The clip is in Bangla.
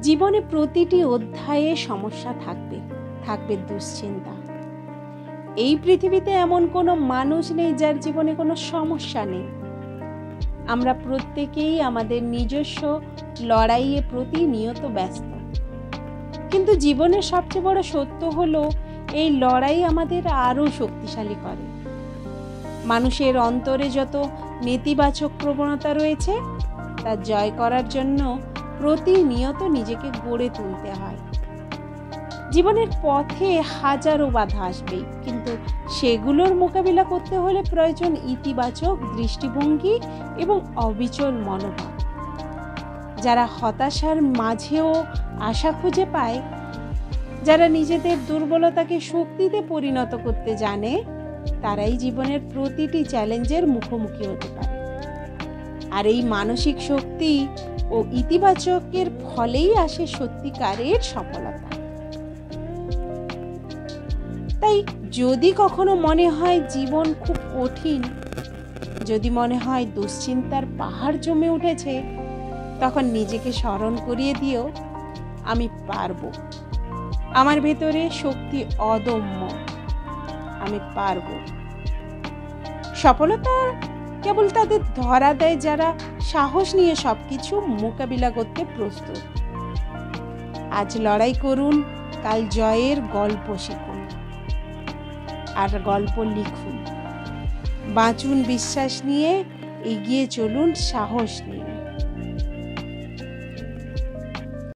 জীবনে প্রতিটি অধ্যায়ে সমস্যা থাকবে, থাকবে দুশ্চিন্তা। এই পৃথিবীতে এমন কোনো মানুষ নেই যার জীবনে কোনো সমস্যা নেই। আমরা প্রত্যেকেই আমাদের নিজস্ব লড়াইয়ে প্রতিনিয়ত ব্যস্ত। কিন্তু জীবনের সবচেয়ে বড় সত্য হলো, এই লড়াই আমাদের আরও শক্তিশালী করে। মানুষের অন্তরে যত নেতিবাচক প্রবণতা রয়েছে, তা জয় করার জন্য প্রতিনিয়ত নিজেকে গড়ে তুলতে হয়। জীবনের পথে হাজারো বাধা আসবে, কিন্তু সেগুলোর মোকাবিলা করতে হলে প্রয়োজন ইতিবাচক দৃষ্টিভঙ্গি এবং অবিচল মনোভাব। যারা হতাশার মাঝেও আশা খুঁজে পায়, যারা নিজেদের দুর্বলতাকে শক্তিতে পরিণত করতে জানে, তারাই জীবনের প্রতিটি চ্যালেঞ্জের মুখোমুখি হতে পারে। আর এই মানসিক শক্তি ও ইতিবাচকের ফলেই আসে সত্যিকারের সফলতা। তাই যদি কখনো মনে হয় জীবন খুব কঠিন, যদি মনে হয় দুশ্চিন্তার পাহাড় জমে উঠেছে, তখন নিজেকে স্মরণ করিয়ে দিও, আমি পারবো। আমার ভেতরে শক্তি অদম্য, আমি পারবো। সফলতা কেবল তাদের ধরা দেয় যারা সাহস নিয়ে সবকিছু মোকাবিলা করতে প্রস্তুত। আজ লড়াই করুন, কাল জয়ের গল্প শিখুন আর গল্প লিখুন। বাঁচুন বিশ্বাস নিয়ে, এগিয়ে চলুন সাহস নিয়ে।